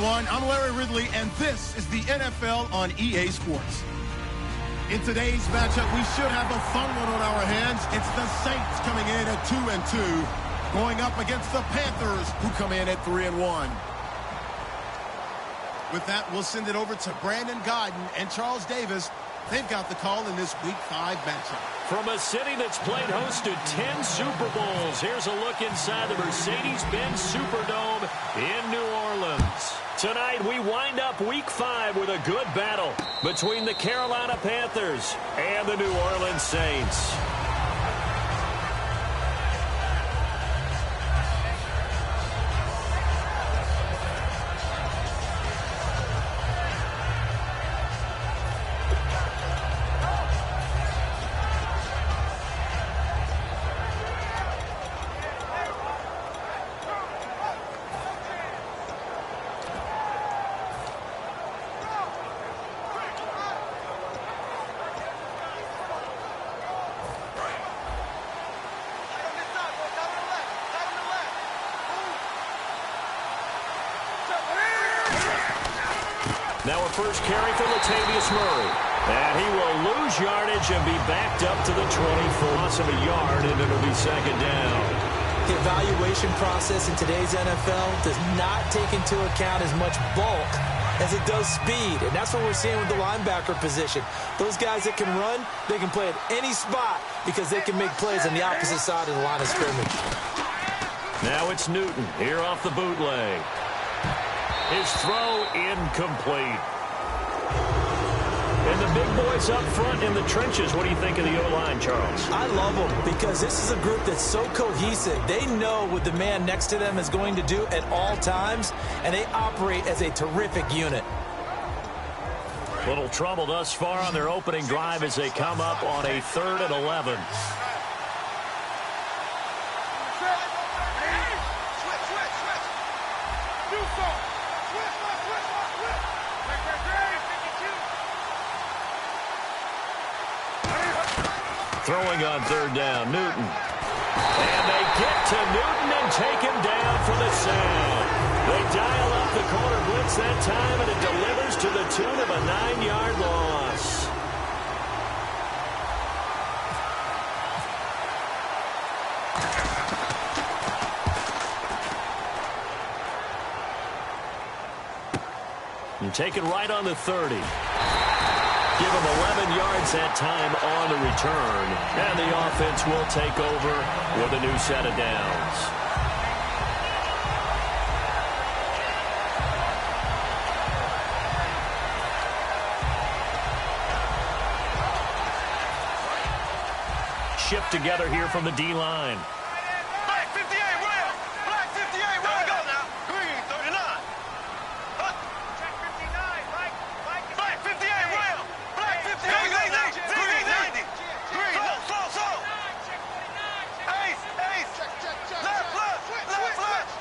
everyone. I'm Larry Ridley, and this is the NFL on EA Sports. In today's matchup, we should have a fun one on our hands. It's the Saints coming in at 2-2, going up against the Panthers, who come in at 3-1. With that, we'll send it over to Brandon Gaudin and Charles Davis. They've got the call in this Week 5 matchup. From a city that's played host to 10 Super Bowls, here's a look inside the Mercedes-Benz Superdome in New Orleans. Tonight, we wind up Week 5 with a good battle between the Carolina Panthers and the New Orleans Saints. Now a first carry for Latavius Murray. And he will lose yardage and be backed up to the 24. Loss of a yard, and it'll be second down. The evaluation process in today's NFL does not take into account as much bulk as it does speed. And that's what we're seeing with the linebacker position. Those guys that can run, they can play at any spot because they can make plays on the opposite side of the line of scrimmage. Now it's Newton here off the bootleg. His throw incomplete. And the big boys up front in the trenches. What do you think of the O-line, Charles? I love them because this is a group that's so cohesive. They know what the man next to them is going to do at all times, and they operate as a terrific unit. Little trouble thus far on their opening drive as they come up on a 3rd and 11. Throwing on 3rd down, Newton. And they get to Newton and take him down for the sack. They dial up the corner blitz that time, and it delivers to the tune of a 9-yard loss. And take it right on the 30. Give him 11 yards that time on the return. And the offense will take over with a new set of downs. Shift together here from the D-line. Black 58, Will! Black 58, Will! Go now! Green 39. Check 59, Black 58, Will! Black 58, Green 90. Green, slow. Ace, left.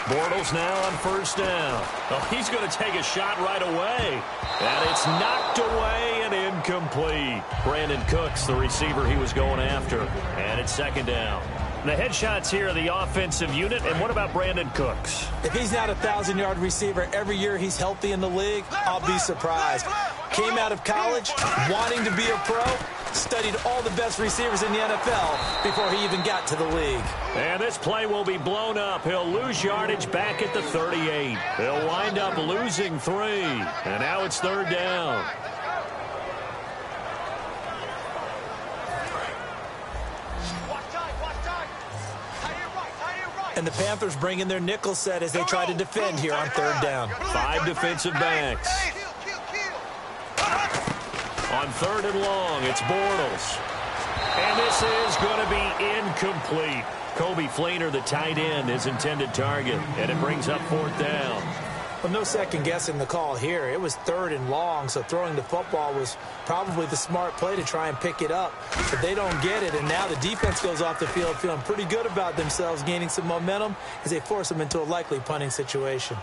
Bortles now on 1st down. Oh, he's going to take a shot right away. And it's knocked away and incomplete. Brandon Cooks, the receiver he was going after. And it's 2nd down. The headshots here are the offensive unit. And what about Brandon Cooks? If he's not a 1,000-yard receiver every year he's healthy in the league, I'll be surprised. Came out of college wanting to be a pro, studied all the best receivers in the NFL before he even got to the league. And this play will be blown up. He'll lose yardage back at the 38. He'll wind up losing 3. And now it's 3rd down. And the Panthers bring in their nickel set as they try to defend here on 3rd down. 5 defensive backs. On 3rd and long, it's Bortles. And this is going to be incomplete. Kobe Fleener, the tight end, his intended target. And it brings up 4th down. Well, no second guessing the call here. It was 3rd and long, so throwing the football was probably the smart play to try and pick it up. But they don't get it, and now the defense goes off the field feeling pretty good about themselves, gaining some momentum as they force them into a likely punting situation.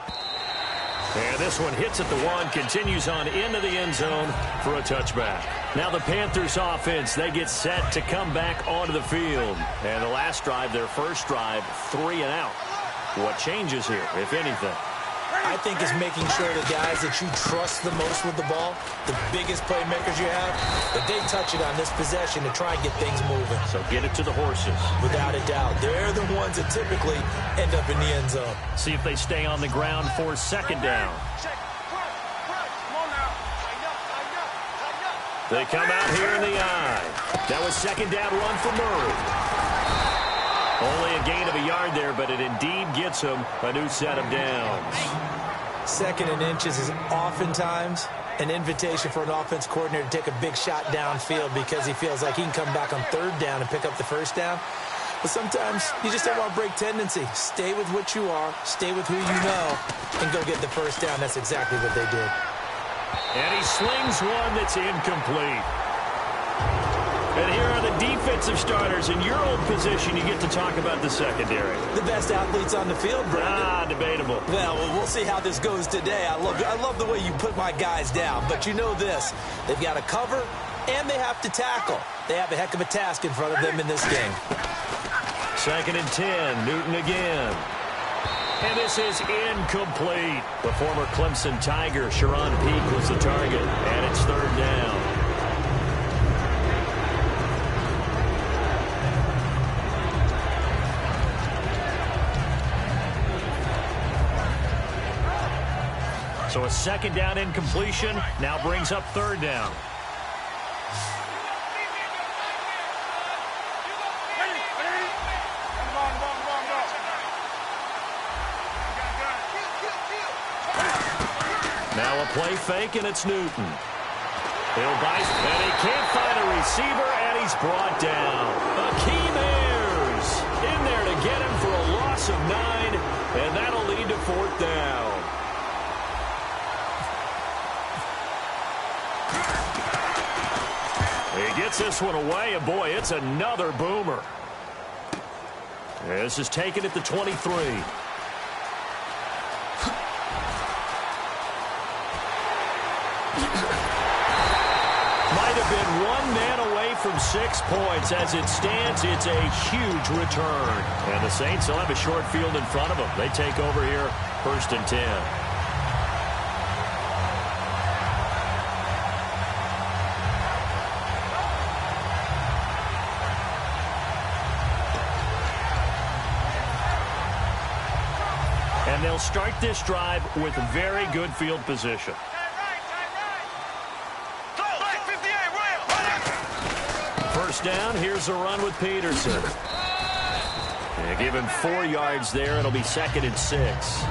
And this one hits at the 1, continues on into the end zone for a touchback. Now the Panthers offense, they get set to come back onto the field. And the last drive, their first drive, 3 and out. What changes here, if anything? I think it's making sure the guys that you trust the most with the ball, the biggest playmakers you have, that they touch it on this possession to try and get things moving. So get it to the horses. Without a doubt. They're the ones that typically end up in the end zone. See if they stay on the ground for second down. They come out here in the eye. That was second down run for Murray. Only a gain of a yard there, but it indeed gets him a new set of downs. Second and inches is oftentimes an invitation for an offense coordinator to take a big shot downfield because he feels like he can come back on third down and pick up the first down. But sometimes you just don't want to break tendency. Stay with what you are, stay with who you know, and go get the first down. That's exactly what they did. And he slings one that's incomplete. And here are the defensive starters. In your old position, you get to talk about the secondary. The best athletes on the field, Brandon. Debatable. Well, we'll see how this goes today. I love the way you put my guys down. But you know this. They've got to cover, and they have to tackle. They have a heck of a task in front of them in this game. Second and 10. Newton again. And this is incomplete. The former Clemson Tiger, Sharon Peak, was the target. And it's third down. So a second down incompletion now brings up third down. Now a play fake, and it's Newton. He'll bite, and he can't find a receiver, and he's brought down. Akeem Ayers in there to get him for a loss of 9, and that'll lead to fourth down. He gets this one away, and boy, it's another boomer. This is taken at the 23. Might have been one man away from 6 points. As it stands, it's a huge return. And the Saints will have a short field in front of them. They take over here, first and 10. And they'll start this drive with very good field position. First down, here's a run with Peterson. And give him 4 yards there. It'll be second and 6.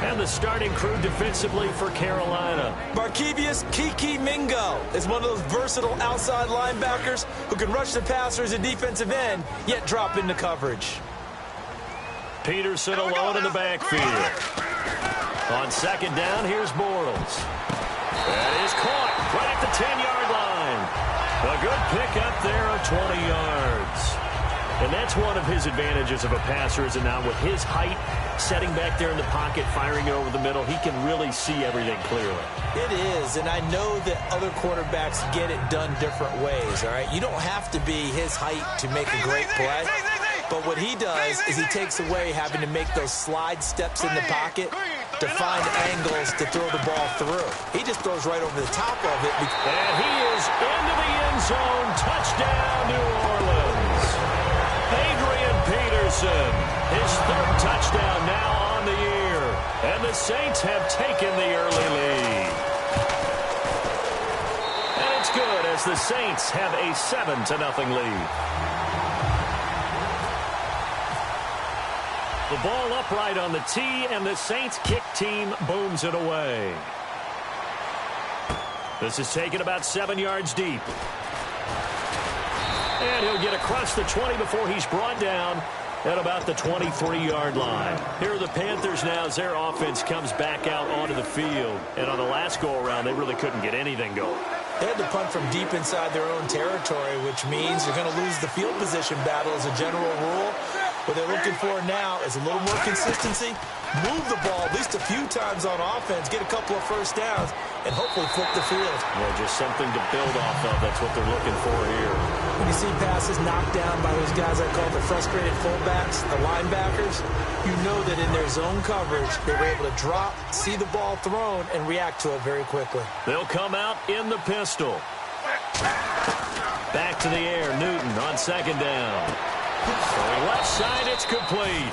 And the starting crew defensively for Carolina. Markevius Kiki Mingo is one of those versatile outside linebackers who can rush the passer as a defensive end, yet drop into coverage. Peterson alone in the backfield. On second down, here's Bortles. That is caught right at the 10-yard line. A good pickup there of 20 yards. And that's one of his advantages of a passer, is it not? With his height, setting back there in the pocket, firing it over the middle, he can really see everything clearly. It is, and I know that other quarterbacks get it done different ways, all right? You don't have to be his height to make a great play. But what he does is he takes away having to make those slide steps in the pocket to find angles to throw the ball through. He just throws right over the top of it. And he is into the end zone. Touchdown, New Orleans. Adrian Peterson, his third touchdown now on the year. And the Saints have taken the early lead. And it's good as the Saints have a 7-0 lead. The ball upright on the tee, and the Saints kick team booms it away. This is taken about 7 yards deep. And he'll get across the 20 before he's brought down at about the 23-yard line. Here are the Panthers now as their offense comes back out onto the field. And on the last go-around, they really couldn't get anything going. They had to punt from deep inside their own territory, which means you're going to lose the field position battle as a general rule. What they're looking for now is a little more consistency, move the ball at least a few times on offense, get a couple of first downs, and hopefully flip the field. Well, just something to build off of. That's what they're looking for here. When you see passes knocked down by those guys I call the frustrated fullbacks, the linebackers, you know that in their zone coverage, they were able to drop, see the ball thrown, and react to it very quickly. They'll come out in the pistol. Back to the air, Newton on second down. Left side, it's complete.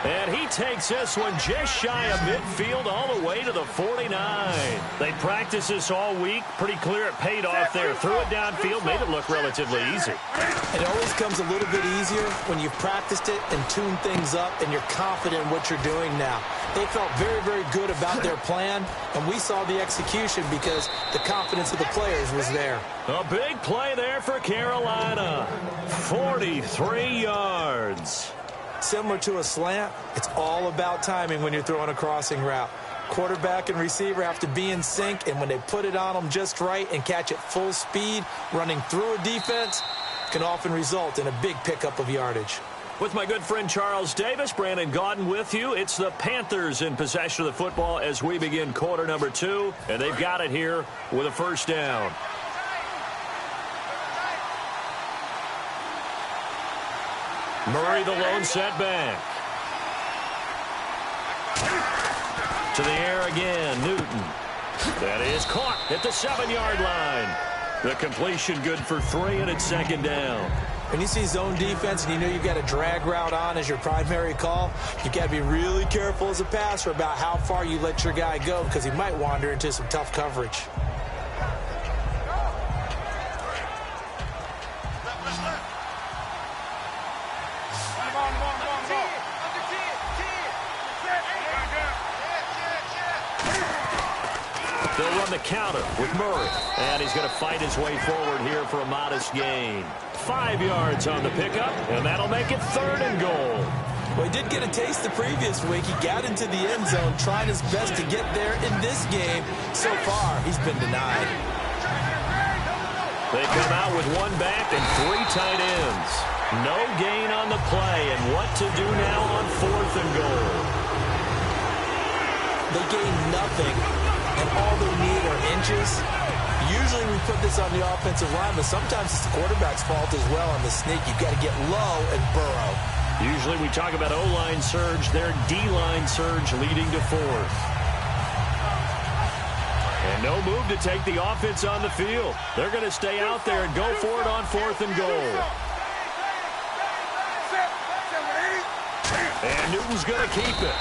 And he takes this one just shy of midfield all the way to the 49. They practiced this all week. Pretty clear it paid off there. Threw it downfield, made it look relatively easy. It always comes a little bit easier when you've practiced it and tuned things up and you're confident in what you're doing now. They felt very, very good about their plan, and we saw the execution because the confidence of the players was there. A big play there for Carolina. 43 yards. Similar to a slant, it's all about timing when you're throwing a crossing route. Quarterback and receiver have to be in sync, and when they put it on them just right and catch it full speed, running through a defense, can often result in a big pickup of yardage. With my good friend Charles Davis, Brandon Gaudin with you. It's the Panthers in possession of the football as we begin quarter number 2, and they've got it here with a first down. Murray, the lone setback. To the air again, Newton. That is caught at the 7-yard line. The completion good for 3, and it's second down. When you see zone defense and you know you've got a drag route on as your primary call, you've got to be really careful as a passer about how far you let your guy go because he might wander into some tough coverage. They'll run the counter with Murray. And he's going to fight his way forward here for a modest gain. 5 yards on the pickup, and that'll make it 3rd and goal. Well, he did get a taste the previous week. He got into the end zone, trying his best to get there in this game. So far, he's been denied. They come out with 1 back and 3 tight ends. No gain on the play, and what to do now on 4th and goal. They gain nothing, and all they need are inches. Usually we put this on the offensive line, but sometimes it's the quarterback's fault as well on the sneak. You've got to get low and burrow. Usually we talk about O-line surge, their D-line surge leading to 4th. And no move to take the offense on the field. They're going to stay out there and go for it on 4th and goal. And Newton's going to keep it.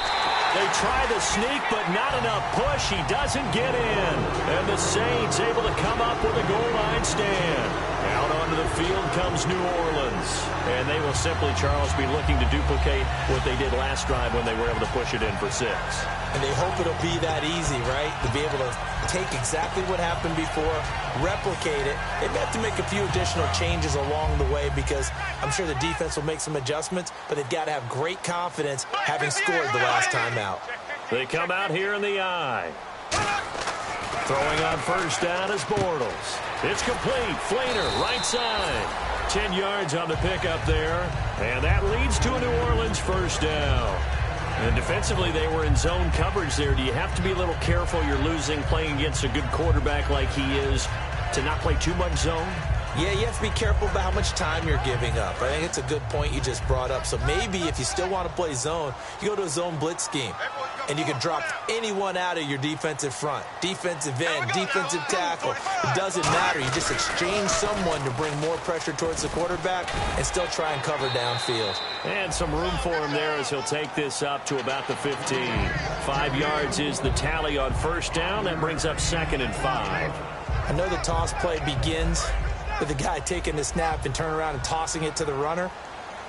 They try the sneak, but not enough push. He doesn't get in. And the Saints able to come up with a goal line stand. Out onto the field comes New Orleans. And they will simply, Charles, be looking to duplicate what they did last drive when they were able to push it in for 6. And they hope it'll be that easy, right? To be able to take exactly what happened before, replicate it. They may have to make a few additional changes along the way because I'm sure the defense will make some adjustments, but they've got to have great confidence having scored the last time out. They come out here in the I. Throwing on first down is Bortles. It's complete. Flainer, right side. 10 yards on the pickup there. And that leads to a New Orleans first down. And defensively, they were in zone coverage there. Do you have to be a little careful? You're losing playing against a good quarterback like he is to not play too much zone? Yeah, you have to be careful about how much time you're giving up. I think it's a good point you just brought up. So maybe if you still want to play zone, you go to a zone blitz scheme. And you can drop anyone out of your defensive front. Defensive end, defensive tackle. It doesn't matter. You just exchange someone to bring more pressure towards the quarterback and still try and cover downfield. And some room for him there as he'll take this up to about the 15. 5 yards is the tally on first down. That brings up 2nd and 5. I know the toss play begins with the guy taking the snap and turning around and tossing it to the runner.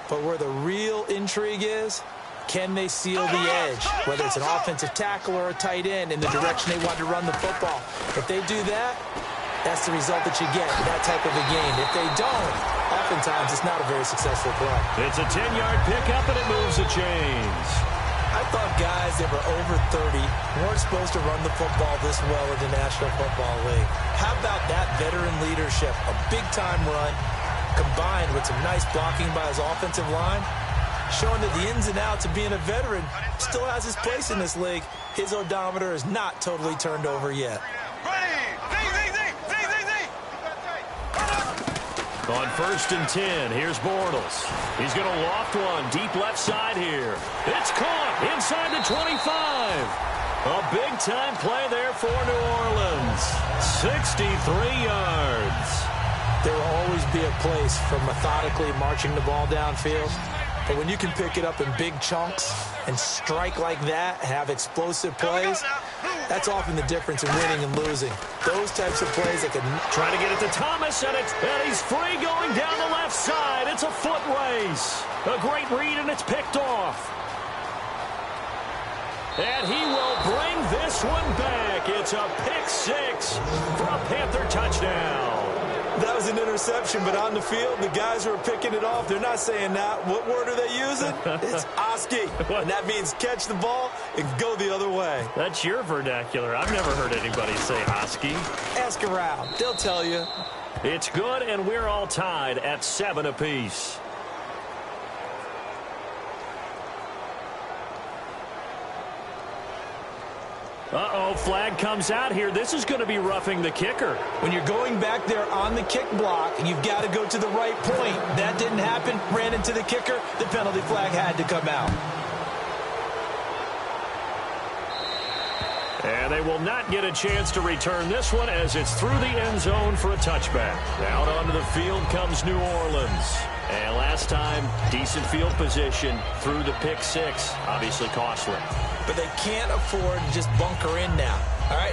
But where the real intrigue is, can they seal the edge, whether it's an offensive tackle or a tight end in the direction they want to run the football? If they do that, that's the result that you get in that type of a game. If they don't, oftentimes it's not a very successful play. It's a 10-yard pickup, and it moves the chains. I thought guys that were over 30 weren't supposed to run the football this well in the National Football League. How about that veteran leadership? A big-time run combined with some nice blocking by his offensive line. showing that the ins and outs of being a veteran still has his place in this league. His odometer is not totally turned over yet. On 1st and 10, here's Bortles. He's going to loft one deep left side here. It's caught inside the 25. A big-time play there for New Orleans. 63 yards. There will always be a place for methodically marching the ball downfield. But when you can pick it up in big chunks and strike like that, have explosive plays, that's often the difference in winning and losing. Those types of plays that can... Trying to get it to Thomas, and he's free going down the left side. It's a foot race. A great read, and it's picked off. And he will bring this one back. It's a pick six for a Panther touchdown. That was an interception, but on the field, the guys who are picking it off, they're not saying that. What word are they using? It's Oski. And that means catch the ball and go the other way. That's your vernacular. I've never heard anybody say Oski. Ask around. They'll tell you. It's good, and we're all tied at 7 apiece. Uh-oh, flag comes out here. This is going to be roughing the kicker. When you're going back there on the kick block, you've got to go to the right point. That didn't happen. Ran into the kicker. The penalty flag had to come out. And they will not get a chance to return this one as it's through the end zone for a touchback. Out onto the field comes New Orleans. And last time, decent field position through the pick six. Obviously costly. But they can't afford to just bunker in now. All right,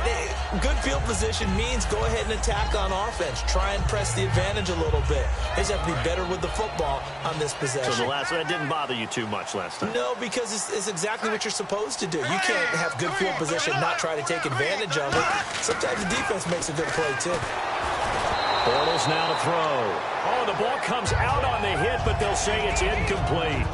good field position means go ahead and attack on offense. Try and press the advantage a little bit. They just have to be better with the football on this possession. So that didn't bother you too much last time? No, because it's exactly what you're supposed to do. You can't have good field position, not try to take advantage of it. Sometimes the defense makes a good play, too. Bortles now to throw. Oh, the ball comes out on the hit, but they'll say it's incomplete.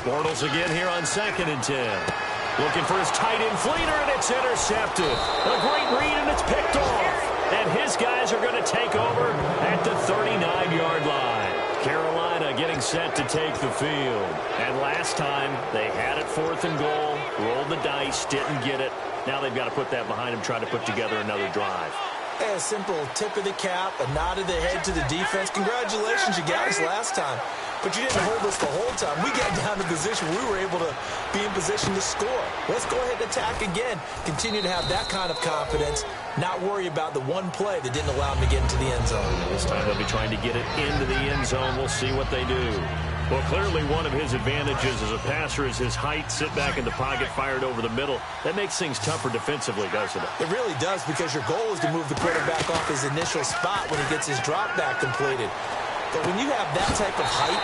Bortles again here on 2nd and 10. Looking for his tight end Fleener, and it's intercepted. A great read, and it's picked off. And his guys are going to take over at the 39-yard line. Carolina getting set to take the field. And last time, they had it 4th and goal, rolled the dice, didn't get it. Now they've got to put that behind them, try to put together another drive. A simple tip of the cap, a nod of the head to the defense. Congratulations, you got us last time. But you didn't hold us the whole time. We got down to position. We were able to be in position to score. Let's go ahead and attack again. Continue to have that kind of confidence. Not worry about the one play that didn't allow them to get into the end zone. This time they'll be trying to get it into the end zone. We'll see what they do. Well, clearly one of his advantages as a passer is his height. Sit back in the pocket, fired over the middle. That makes things tougher defensively, doesn't it? It really does, because your goal is to move the quarterback off his initial spot when he gets his drop back completed. But when you have that type of height,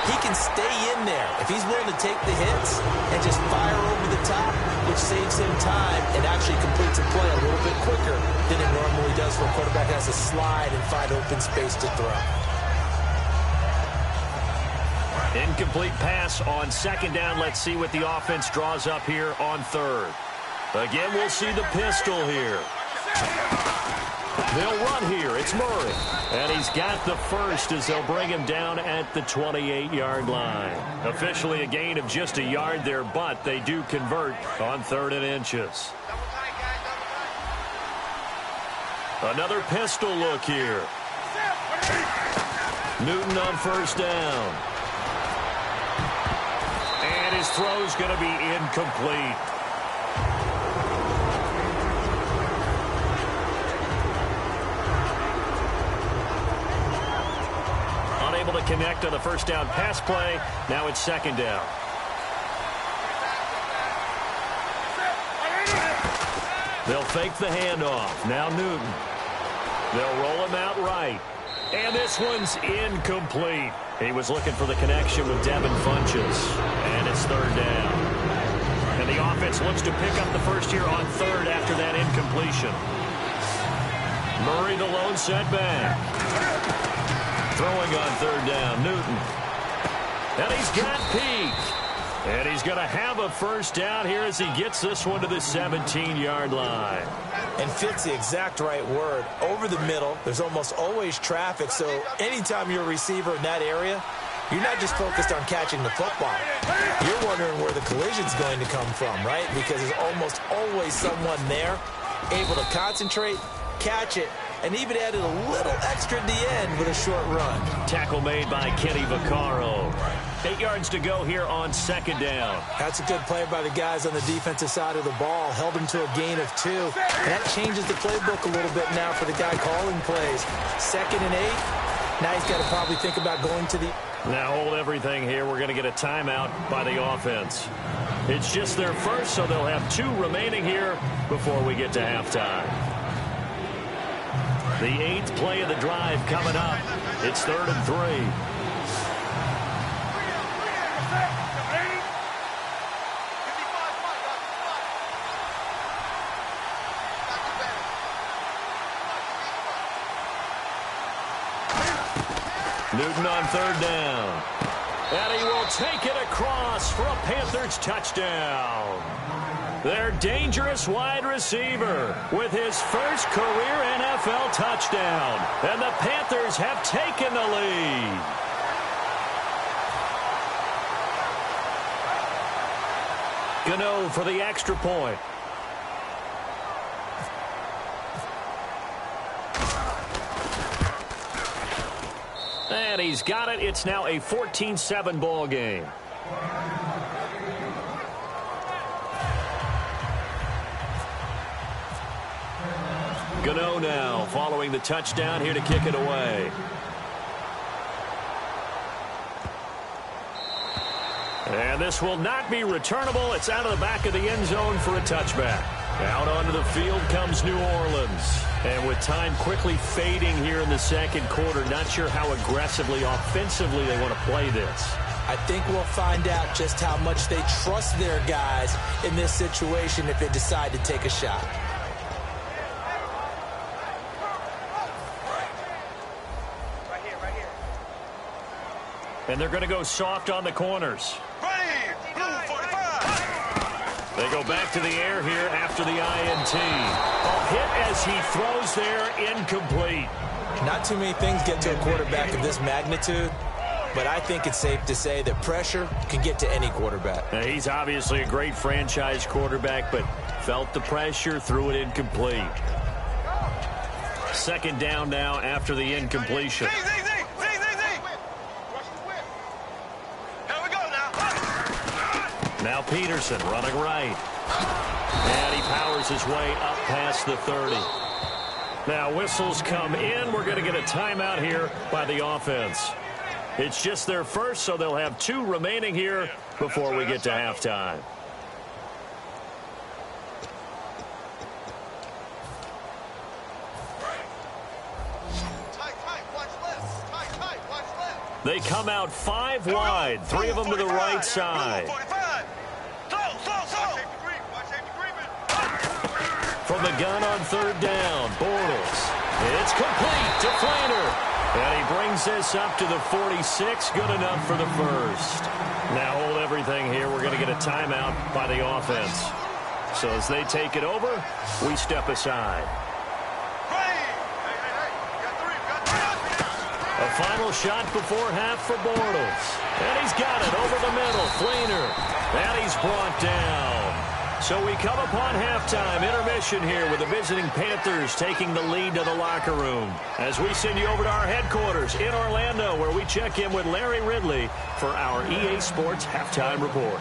he can stay in there if he's willing to take the hits and just fire over the top, which saves him time and actually completes a play a little bit quicker than it normally does for a quarterback that has to slide and find open space to throw. Incomplete pass on 2nd down. Let's see what the offense draws up here on 3rd. Again, we'll see the pistol here. They'll run here. It's Murray. And he's got the first as they'll bring him down at the 28-yard line. Officially a gain of just a yard there, but they do convert on 3rd and inches. Another pistol look here. Newton on 1st down. And his throw's going to be incomplete. Unable to connect on the 1st down pass play. Now it's 2nd down. They'll fake the handoff. Now Newton. They'll roll him out right. And this one's incomplete. He was looking for the connection with Devin Funchess. And it's 3rd down. And the offense Saints looks to pick up the first here on third after that incompletion. Murray the lone setback. Throwing on third down, Newton. And he's got Peak. And he's going to have a first down here as he gets this one to the 17-yard line. And fits the exact right word. Over the middle, there's almost always traffic, so anytime you're a receiver in that area, you're not just focused on catching the football. You're wondering where the collision's going to come from, right? Because there's almost always someone there able to concentrate, catch it, and even added a little extra at the end with a short run. Tackle made by Kenny Vaccaro. 8 yards to go here on second down. That's a good play by the guys on the defensive side of the ball. Held him to a gain of 2. And that changes the playbook a little bit now for the guy calling plays. 2nd and 8. Now he's got to probably think about going to the... Now hold everything here. We're going to get a timeout by the offense. It's just their first, so they'll have 2 remaining here before we get to halftime. The 8th play of the drive coming up. It's 3rd and 3. Newton on third down. And he will take it across for a Panthers touchdown. Their dangerous wide receiver with his first career NFL touchdown. And the Panthers have taken the lead. Gano for the extra point. And he's got it. It's now a 14-7 ball game. Gano now following the touchdown here to kick it away. And this will not be returnable. It's out of the back of the end zone for a touchback. Out onto the field comes New Orleans. And with time quickly fading here in the second quarter, not sure how aggressively, offensively they want to play this. I think we'll find out just how much they trust their guys in this situation if they decide to take a shot. Right here. And they're going to go soft on the corners. Ready, blue 45. They go back to the air here after the INT. A hit as he throws there, incomplete. Not too many things get to a quarterback of this magnitude, but I think it's safe to say that pressure can get to any quarterback. Now, he's obviously a great franchise quarterback, but felt the pressure, threw it incomplete. Second down now after the incompletion. Z. Here we go now. Now Peterson running right. And he powers his way up past the 30. Now whistles come in. We're going to get a timeout here by the offense. It's just their first, so they'll have 2 remaining here before we get to halftime. They come out 5 wide, 3 of them to the right side. From the gun on third down, Bortles. It's complete to Flainer. And he brings this up to the 46, good enough for the first. Now hold everything here. We're going to get a timeout by the offense. So as they take it over, we step aside. A final shot before half for Bortles. And he's got it over the middle. Flainer. And he's brought down. So we come upon halftime intermission here with the visiting Panthers taking the lead to the locker room. As we send you over to our headquarters in Orlando, where we check in with Larry Ridley for our EA Sports Halftime Report.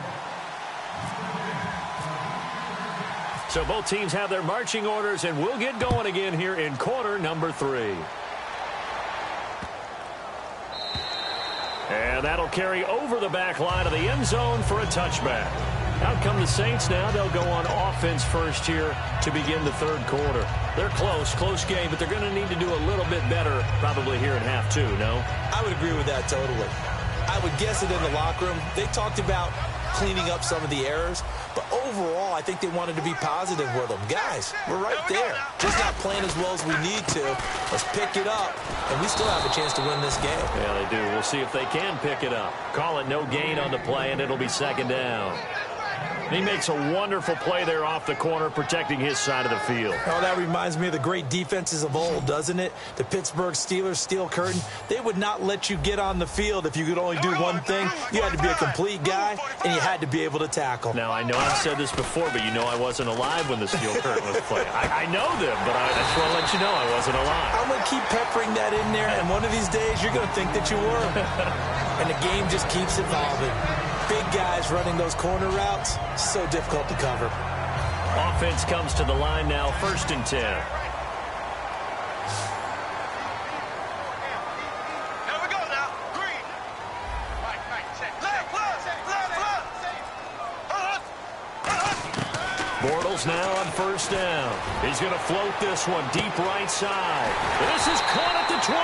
So both teams have their marching orders, and we'll get going again here in quarter number 3. And that'll carry over the back line of the end zone for a touchback. Out come the Saints now. They'll go on offense first here to begin the third quarter. They're close game, but they're going to need to do a little bit better probably here in half 2, no? I would agree with that totally. I would guess that in the locker room, they talked about cleaning up some of the errors, But overall, I think they wanted to be positive with them. Guys, we're right there. Just not playing as well as we need to. Let's pick it up, and we still have a chance to win this game. Yeah, they do. We'll see if they can pick it up. Call it no gain on the play, and it'll be second down. He makes a wonderful play there off the corner, protecting his side of the field. Oh, that reminds me of the great defenses of old, doesn't it? The Pittsburgh Steelers, Steel Curtain. They would not let you get on the field if you could only do one thing. You had to be a complete guy, and you had to be able to tackle. Now, I know I've said this before, but you know I wasn't alive when the Steel Curtain was playing. I know them, but I just want to let you know I wasn't alive. I'm going to keep peppering that in there, and one of these days you're going to think that you were. And the game just keeps evolving. Big guys running those corner routes, so difficult to cover. Offense comes to the line now, 1st and 10. Here we go now. Green. Right, check. Left. Bortles now on 1st down. He's going to float this one deep right side. This is caught at the 20.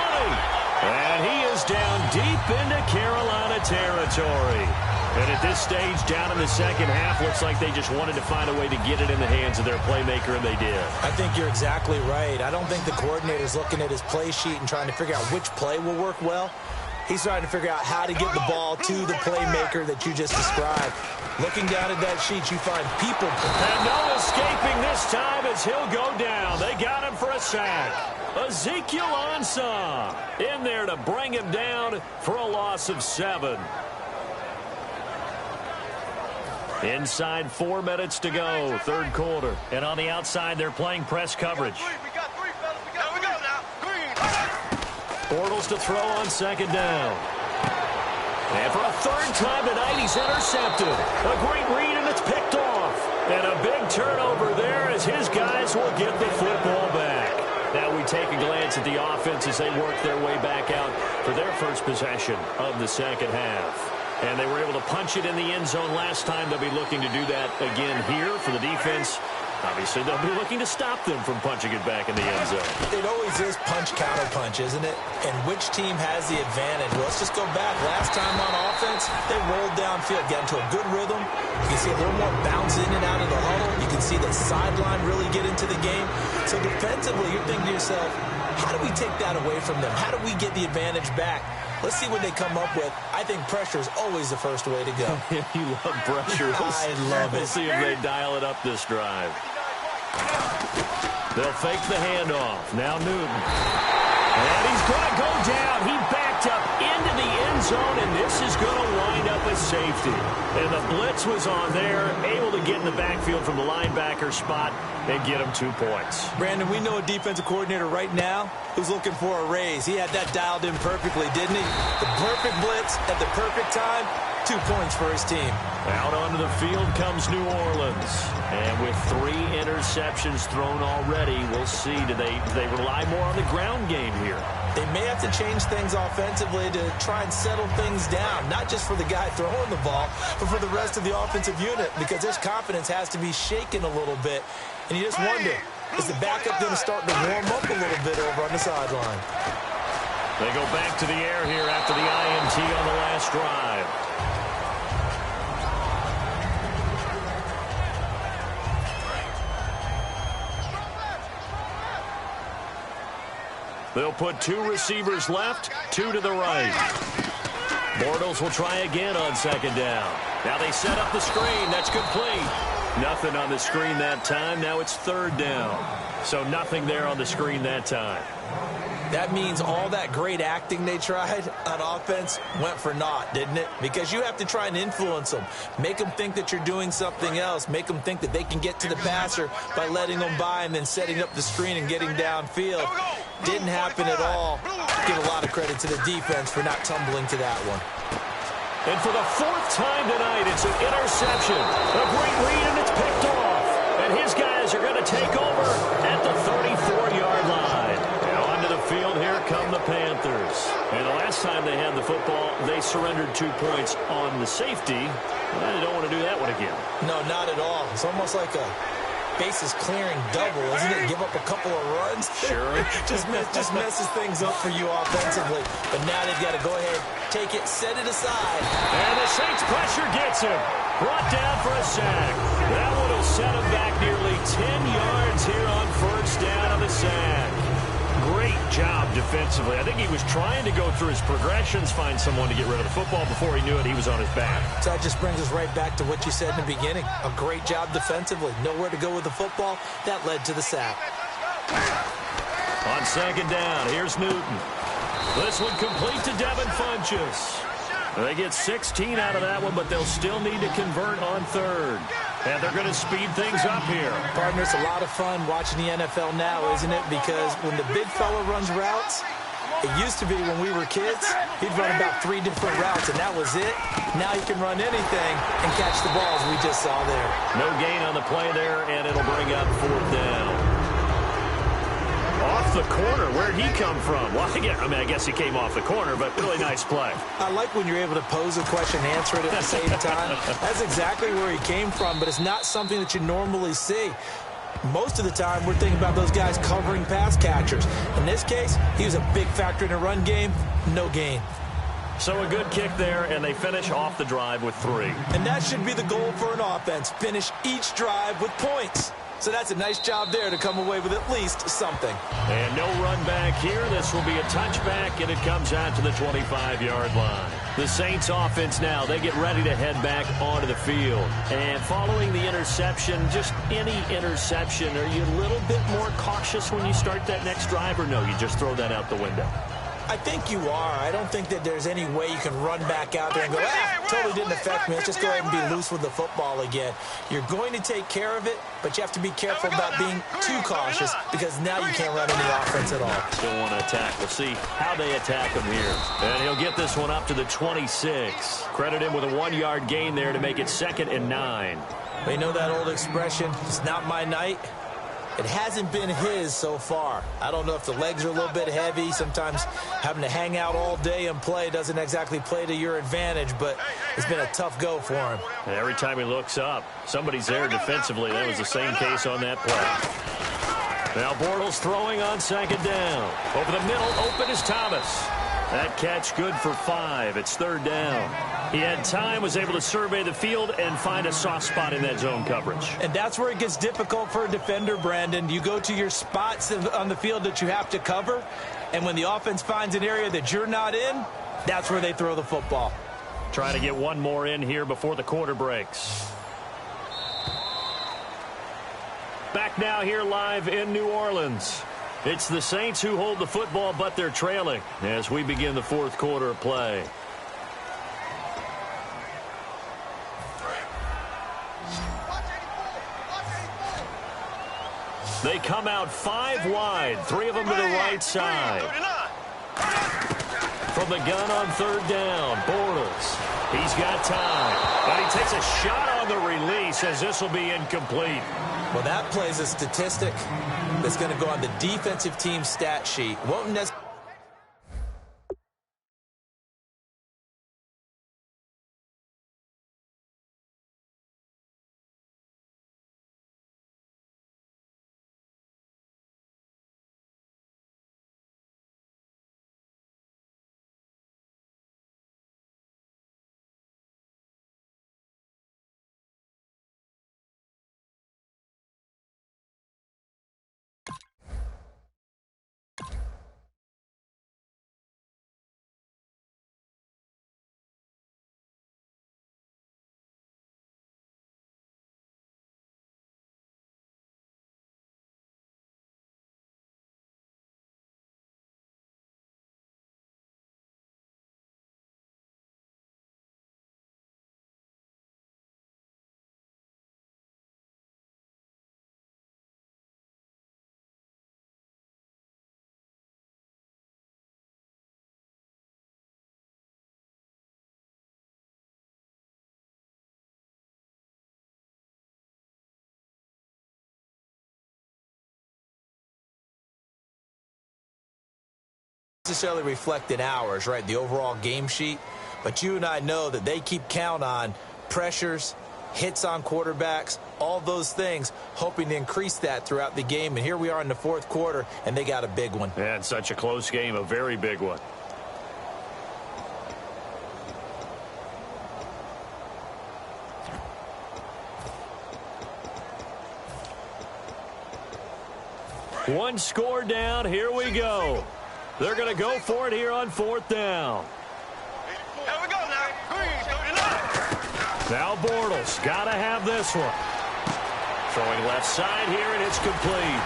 And he is down deep into Carolina territory. And at this stage, down in the second half, looks like they just wanted to find a way to get it in the hands of their playmaker, and they did. I think you're exactly right. I don't think the coordinator's looking at his play sheet and trying to figure out which play will work well. He's trying to figure out how to get the ball to the playmaker that you just described. Looking down at that sheet, you find people. And no escaping this time as he'll go down. They got him for a sack. Ezekiel Ansah in there to bring him down for a loss of 7. Inside 4 minutes to go, 3rd quarter. And on the outside, they're playing press coverage. We got three, fellas. Here we go now. Green. Bortles to throw on 2nd down. And for a 3rd time tonight, he's intercepted. A great read, and it's picked off. And a big turnover there as his guys will get the football back. Now we take a glance at the offense as they work their way back out for their first possession of the second half. And they were able to punch it in the end zone last time. They'll be looking to do that again here for the defense. Obviously, they'll be looking to stop them from punching it back in the end zone. It always is punch-counter-punch, isn't it? And which team has the advantage? Well, let's just go back. Last time on offense, they rolled downfield, got into a good rhythm. You can see a little more bounce in and out of the huddle. You can see the sideline really get into the game. So defensively, you're thinking to yourself, how do we take that away from them? How do we get the advantage back? Let's see what they come up with. I think pressure is always the first way to go. You love pressure. I love it. We'll see if they dial it up this drive. They'll fake the handoff. Now Newton. And he's going to go down. He backed up into the end zone, and this is going to wind up as safety. And the blitz was on there, able to get in the backfield from the linebacker spot and get him 2 points. Brandon, we know a defensive coordinator right now who's looking for a raise. He had that dialed in perfectly, didn't he? The perfect blitz at the perfect time, 2 points for his team. Out onto the field comes New Orleans. And with 3 interceptions thrown already, we'll see. Do they rely more on the ground game here? They may have to change things offensively to try and settle things down, not just for the guy throwing the ball, but for the rest of the offensive unit, because his confidence has to be shaken a little bit. And you just wonder, is the backup going to start to warm up a little bit over on the sideline? They go back to the air here after the INT on the last drive. They'll put 2 receivers left, 2 to the right. Bortles will try again on 2nd down. Now they set up the screen. That's complete. Nothing on the screen that time. Now it's 3rd down. So nothing there on the screen that time. That means all that great acting they tried on offense went for naught, didn't it? Because you have to try and influence them. Make them think that you're doing something else. Make them think that they can get to the passer by letting them by and then setting up the screen and getting downfield. Didn't happen at all. Give a lot of credit to the defense for not tumbling to that one. And for the 4th time tonight, it's an interception. A great read, and it's picked off. And his guys are going to take over at the 34-yard line. Now onto the field, here come the Panthers. And the last time they had the football, they surrendered 2 points on the safety. Well, they don't want to do that one again. No, not at all. It's almost like a bases clearing double, isn't it? Give up a couple of runs. Sure. just messes things up for you offensively. But now they've got to go ahead, take it, set it aside. And the Saints pressure gets him. Brought down for a sack. defensively. I think he was trying to go through his progressions, find someone to get rid of the football. Before he knew it, he was on his back. So that just brings us right back to what you said in the beginning. A great job defensively. Nowhere to go with the football. That led to the sack. On second down, here's Newton. This one complete to Devin Funchess. They get 16 out of that one, but they'll still need to convert on third. And they're going to speed things up here. Partner, it's a lot of fun watching the NFL now, isn't it? Because when the big fella runs routes, it used to be when we were kids, he'd run about 3 different routes, and that was it. Now he can run anything and catch the balls we just saw there. No gain on the play there, and it'll bring up fourth down. Off the corner. Where'd he come from? Well, I guess he came off the corner, but really nice play. I like when you're able to pose a question and answer it at the same time. That's exactly where he came from, but it's not something that you normally see. Most of the time, we're thinking about those guys covering pass catchers. In this case, he was a big factor in the run game. No gain. So a good kick there, and they finish off the drive with 3. And that should be the goal for an offense. Finish each drive with points. So that's a nice job there to come away with at least something. And no run back here. This will be a touchback, and it comes out to the 25-yard line. The Saints offense now, they get ready to head back onto the field. And following the interception, just any interception, are you a little bit more cautious when you start that next drive, or no, you just throw that out the window? I think you are. I don't think that there's any way you can run back out there and go, totally didn't affect me. Let's just go ahead and be loose with the football again. You're going to take care of it, but you have to be careful about being too cautious because now you can't run any offense at all. Still want to attack. We'll see how they attack him here. And he'll get this one up to the 26. Credit him with a 1-yard gain there to make it 2nd and 9. They know that old expression, it's not my night. It hasn't been his so far. I don't know if the legs are a little bit heavy. Sometimes having to hang out all day and play doesn't exactly play to your advantage, but it's been a tough go for him. And every time he looks up, somebody's there defensively. That was the same case on that play. Now Bortles throwing on 2nd down. Over the middle, open is Thomas. That catch good for 5. It's 3rd down. He had time, was able to survey the field and find a soft spot in that zone coverage. And that's where it gets difficult for a defender, Brandon. You go to your spots on the field that you have to cover, and when the offense finds an area that you're not in, that's where they throw the football. Trying to get one more in here before the quarter breaks. Back now here live in New Orleans. It's the Saints who hold the football, but they're trailing as we begin the 4th quarter of play. They come out 5 wide, 3 of them to the right side. From the gun on 3rd down, Bortles. He's got time, but he takes a shot on the release as this will be incomplete. Well, that plays a statistic that's going to go on the defensive team stat sheet. Won't necessarily. Necessarily reflect in hours, right, the overall game sheet, but you and I know that they keep count on pressures, hits on quarterbacks, all those things, hoping to increase that throughout the game. And here we are in the 4th quarter, and they got a big one. And such a close game, a very big one. One score down, here we go. They're going to go for it here on 4th down. Here we go now. Green, 39. Now Bortles got to have this one. Throwing left side here, and it's complete.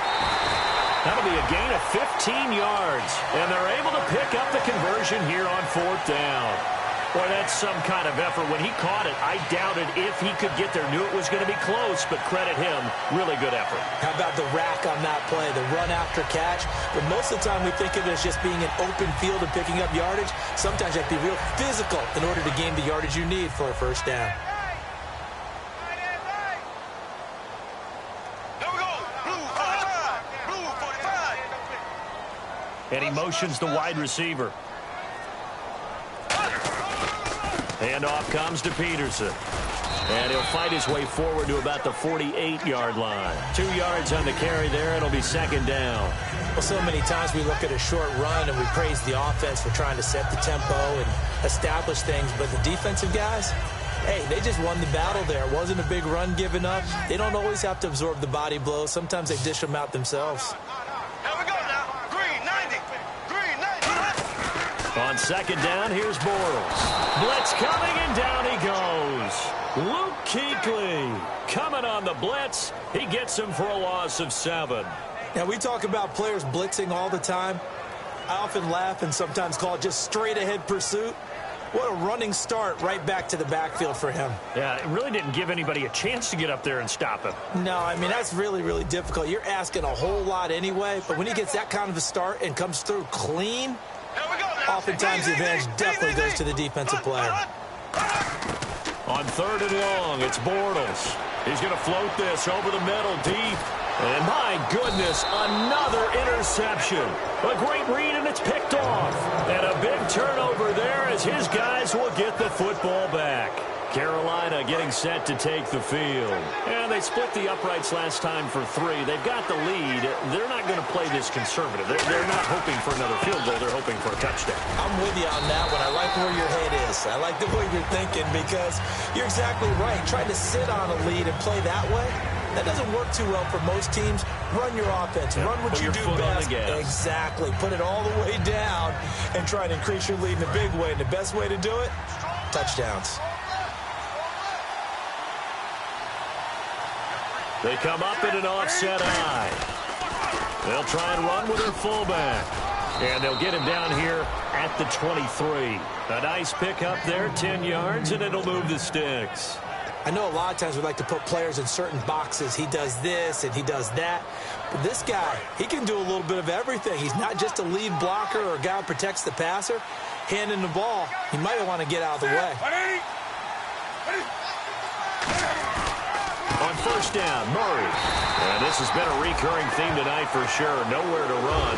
That'll be a gain of 15 yards, and they're able to pick up the conversion here on 4th down. Boy, that's some kind of effort. When he caught it, I doubted if he could get there. Knew it was going to be close, but credit him. Really good effort. How about the rack on that play, the run after catch? But most of the time we think of it as just being an open field and picking up yardage. Sometimes you have to be real physical in order to gain the yardage you need for a first down. And he motions the wide receiver. Handoff comes to Peterson. And he'll fight his way forward to about the 48-yard line. 2 yards on the carry there. It'll be 2nd down. Well, so many times we look at a short run and we praise the offense for trying to set the tempo and establish things. But the defensive guys, hey, they just won the battle there. It wasn't a big run given up. They don't always have to absorb the body blows. Sometimes they dish them out themselves. On 2nd down, here's Bortles. Blitz coming, and down he goes. Luke Kuechly coming on the blitz. He gets him for a loss of 7. Now, we talk about players blitzing all the time. I often laugh and sometimes call it just straight-ahead pursuit. What a running start right back to the backfield for him. Yeah, it really didn't give anybody a chance to get up there and stop him. No, I mean, that's really, really difficult. You're asking a whole lot anyway, but when he gets that kind of a start and comes through clean, oftentimes the advantage definitely goes to the defensive player. On 3rd and long, it's Bortles. He's going to float this over the middle deep. And my goodness, another interception. A great read, and it's picked off. And a big turnover there as his guys will get the football back. Carolina getting set to take the field. And they split the uprights last time for 3. They've got the lead. They're not going to play this conservative. They're not hoping for another field goal. They're hoping for a touchdown. I'm with you on that one. I like where your head is. I like the way you're thinking because you're exactly right. Trying to sit on a lead and play that way, that doesn't work too well for most teams. Run your offense. Run what you do best. Exactly. Put it all the way down and try to increase your lead in a big way. And the best way to do it, touchdowns. They come up in an offset eye. They'll try and run with their fullback. And they'll get him down here at the 23. A nice pickup there, 10 yards, and it'll move the sticks. I know a lot of times we like to put players in certain boxes. He does this and he does that. But this guy, he can do a little bit of everything. He's not just a lead blocker or a guy who protects the passer. Handing the ball, he might want to get out of the way. On 1st down, Murray. And this has been a recurring theme tonight for sure. Nowhere to run.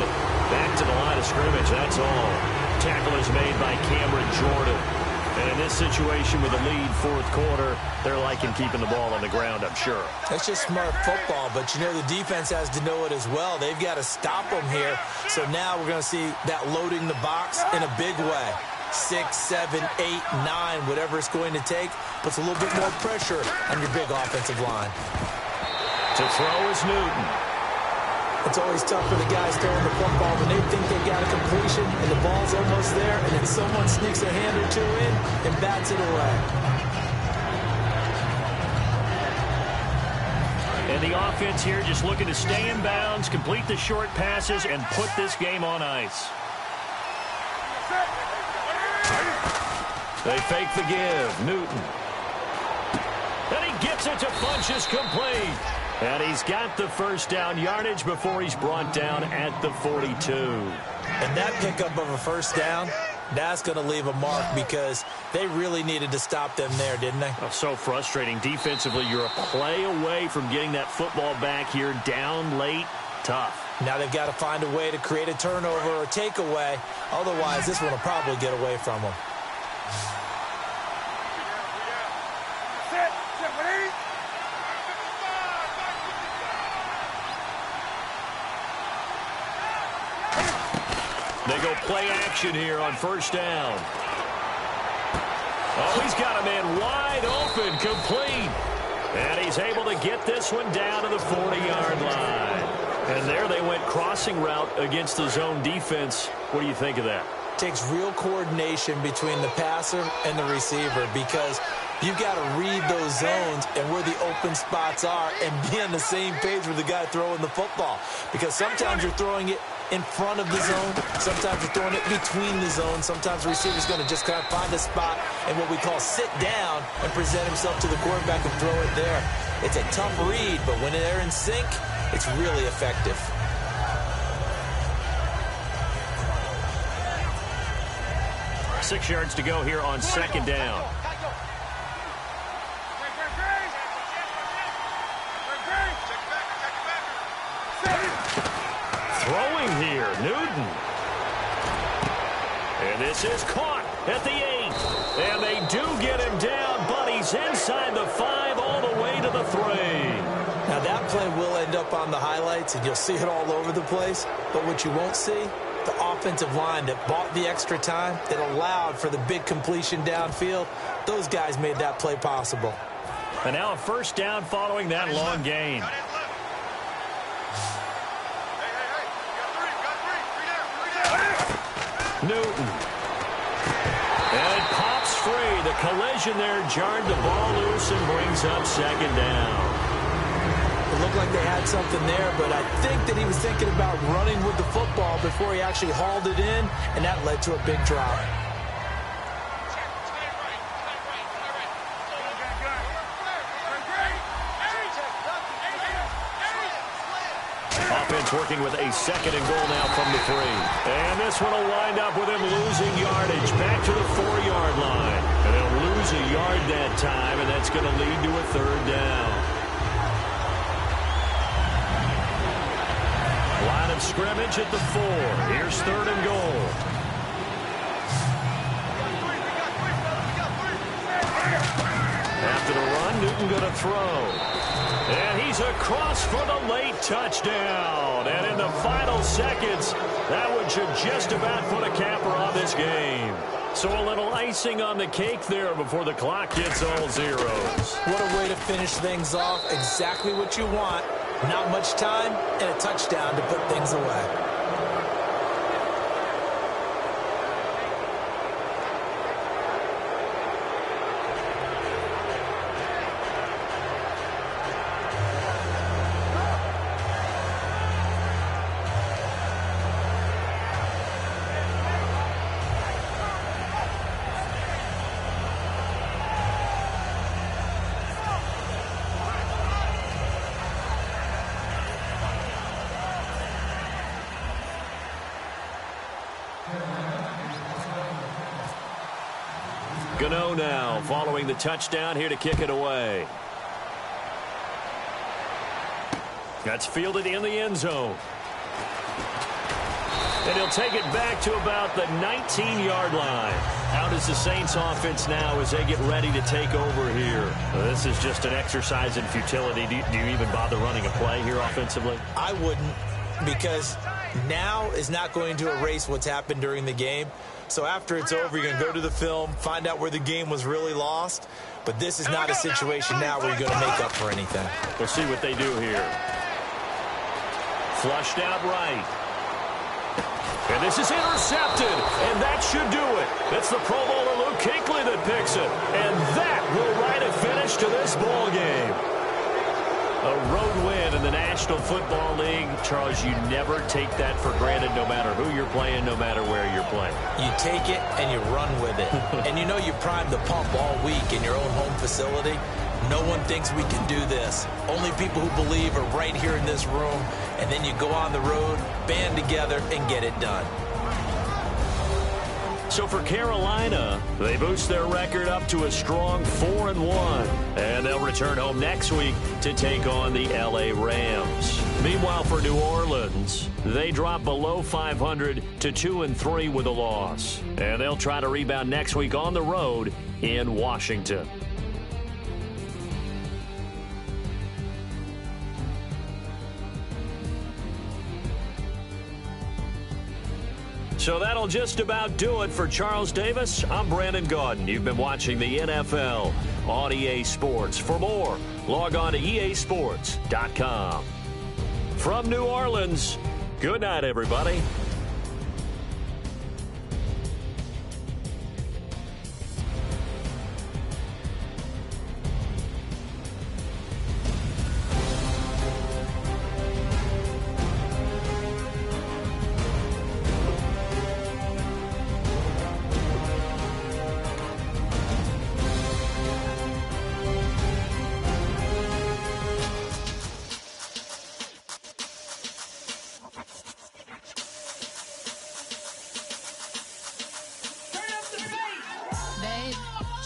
Back to the line of scrimmage, that's all. Tackle is made by Cameron Jordan. And in this situation with a lead 4th quarter, they're liking keeping the ball on the ground, I'm sure. That's just smart football, but you know the defense has to know it as well. They've got to stop them here. So now we're going to see that loading the box in a big way. 6, 7, 8, 9, whatever it's going to take, puts a little bit more pressure on your big offensive line. To throw is Newton. It's always tough for the guys throwing the football when they think they got a completion and the ball's almost there, and then someone sneaks a hand or two in and bats it away. And the offense here just looking to stay in bounds, complete the short passes, and put this game on ice. They fake the give. Newton. And he gets it to Funchess complete. And he's got the first down yardage before he's brought down at the 42. And that pickup of a first down, that's going to leave a mark because they really needed to stop them there, didn't they? Oh, so frustrating. Defensively, you're a play away from getting that football back here down late. Tough. Now they've got to find a way to create a turnover or takeaway. Otherwise, this one will probably get away from them. They go play action here on 1st down. Oh, he's got a man wide open, complete. And he's able to get this one down to the 40-yard line. And there they went crossing route against the zone defense. What do you think of that? Takes real coordination between the passer and the receiver because you've got to read those zones and where the open spots are and be on the same page with the guy throwing the football. Because sometimes you're throwing it in front of the zone. Sometimes you're throwing it between the zones. Sometimes the receiver's going to just kind of find a spot and what we call sit down and present himself to the quarterback and throw it there. It's a tough read, but when they're in sync, it's really effective. 6 yards to go here on second down. Throwing here, Newton. And this is caught at the 8. And they do get him down, but he's inside the 5 all the way to the 3. Now that play will end up on the highlights, and you'll see it all over the place. But what you won't see, the offensive line that bought the extra time, that allowed for the big completion downfield, those guys made that play possible. And now a first down following that long gain. Newton. And it pops free. The collision there jarred the ball loose and brings up second down. It looked like they had something there, but I think that he was thinking about running with the football before he actually hauled it in, and that led to a big drop. Offense working with a second and goal now from the 3. And this one will wind up with him losing yardage back to the 4-yard line. And they'll lose a yard that time, and that's going to lead to a third down. Line of scrimmage at the 4. Here's third and goal. After the run, Newton going to throw. And he's across for the late touchdown. And in the final seconds, that one should just about put a capper on this game. So a little icing on the cake there before the clock gets all zeros. What a way to finish things off. Exactly what you want. Not much time and a touchdown to put things away. Gano now following the touchdown here to kick it away. That's fielded in the end zone. And he'll take it back to about the 19-yard line. How does the Saints offense now as they get ready to take over here? This is just an exercise in futility. Do you even bother running a play here offensively? I wouldn't, because now is not going to erase what's happened during the game. So after it's over, you're going to go to the film, find out where the game was really lost. But this is not a situation now where you're going to make up for anything. We'll see what they do here. Flushed out right. And this is intercepted, and that should do it. It's the Pro Bowler Luke Kuechly that picks it. And that will write a finish to this ball game. A road win in the National Football League. Charles, you never take that for granted no matter who you're playing, no matter where you're playing. You take it and you run with it. And you know you primed the pump all week in your own home facility. No one thinks we can do this. Only people who believe are right here in this room. And then you go on the road, band together, and get it done. So for Carolina, they boost their record up to a strong 4-1. And they'll return home next week to take on the L.A. Rams. Meanwhile, for New Orleans, they drop below 500 to 2-3 with a loss. And they'll try to rebound next week on the road in Washington. So that'll just about do it for Charles Davis. I'm Brandon Gaudin. You've been watching the NFL on EA Sports. For more, log on to easports.com. From New Orleans, good night, everybody.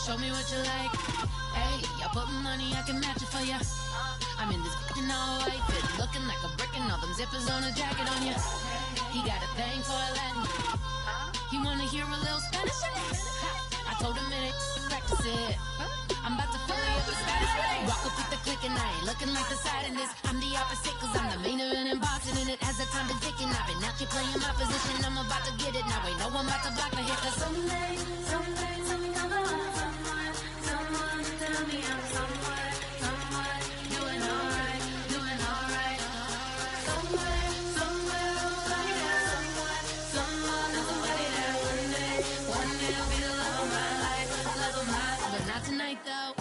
Show me what you like. Hey, I put money, I can match it for ya. I'm in this f***ing all white fit, looking like a brick and all them zippers on a jacket on ya. He got a thing for a Latin. He wanna hear a little Spanish? I told him it ain't practice it. I'm about to fill you up with Spanish. Walk up with the click and I ain't looking like the side in this. I'm the opposite cause I'm the main event in boxing and it has the time been ticking. I've been out here playing my position, I'm about to get it. Now ain't no one about to block my hit cause someday come on. Tell me I'm somewhere, doing alright. Somewhere, somebody that one day will be the love of my life, but not tonight though.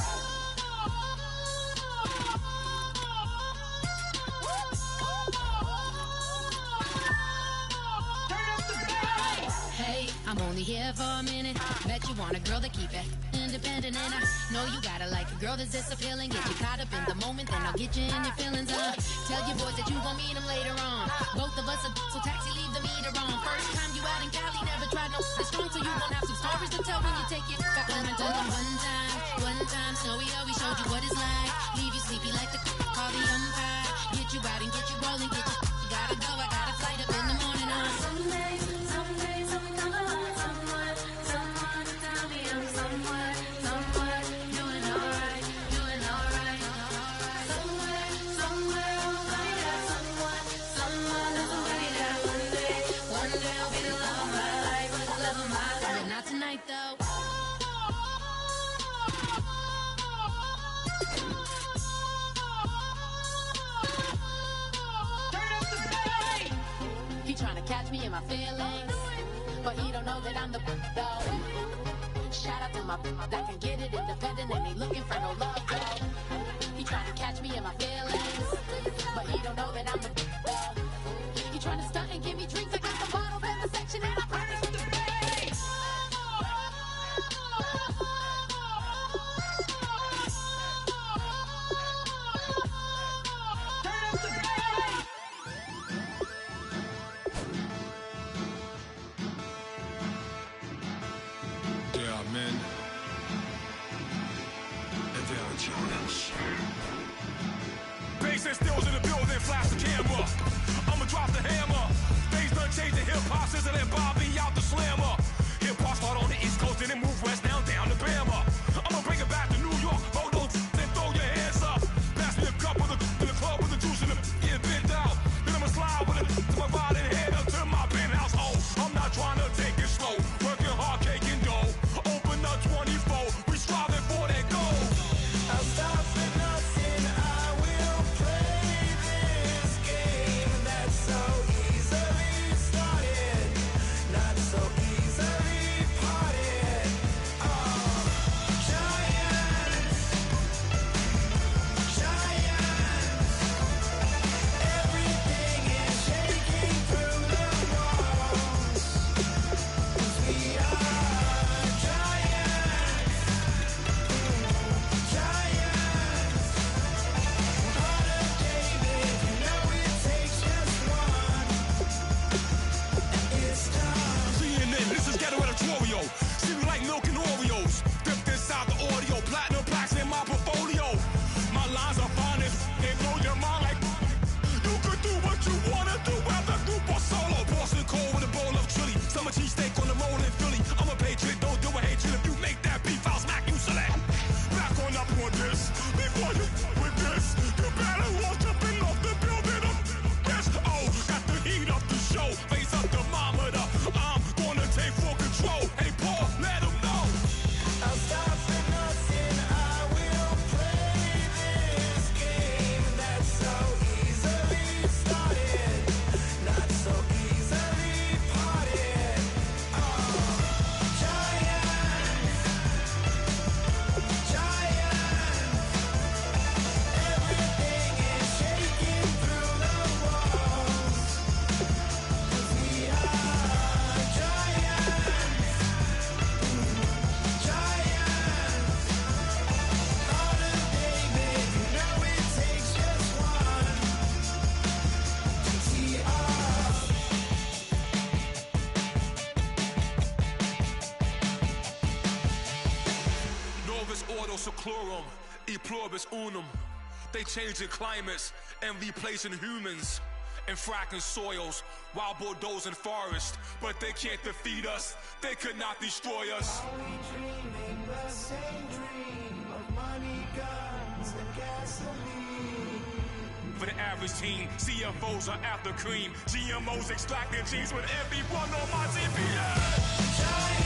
Hey, I'm only here for a minute. Bet you want a girl to keep it independent, and I know you gotta like a girl that's this appealing. Get you caught up in the moment, then I'll get you in your feelings. Tell your boys that you gon' meet them later on. Both of us are so taxi, leave the meter on. First time you out in Cali, never tried no strong, so you gon' have some stories to tell when you take it. Got them and tell them one time, Snowy always showed you what it's like. Leave you sleepy like the call the umpire. Get you out and get you rolling, get you gotta go. I got a flight up in the morning on someday come on. Someone tell me I'm somewhere, doing alright. Somewhere, somebody that one day will be the love of my life, but not tonight though. He tryna catch me in my feelings, but he don't know that I'm the though. Shout out to my that can get it independent and ain't looking for no love though. He tryna catch me in my feelings, but he don't know that I'm the though. He tryna stunt and give me drinks. I got the bottles in the section and I practice with the bass. Bass and stills in the building, flash the camera. I'ma drop the hammer. Things done changed the hip-hop, sizzle and Bobby out the slammer. Hip-hop start on the East Coast and then move west now down to Bama. I'ma bring it back to New York, hold those then throw your hands up. Pass me a cup of the in the club with the juice in the get bent out. Then I'ma slide with it to my body and head up to my penthouse. Oh, I'm not trying to take it slow, working hard, cake and dough. Open up 24, we striving for that goal. I'll stop for nothing, I will play this game that's so easily started, not so easy. seclorum, e pluribus unum. They changing climates and replacing humans and fracking soils while bulldozing forests. But they can't defeat us, they could not destroy us. Are we dreaming the same dream of money, guns, and gasoline? For the average teen, CFOs are after cream. GMOs extracting genes with everyone on my TPS.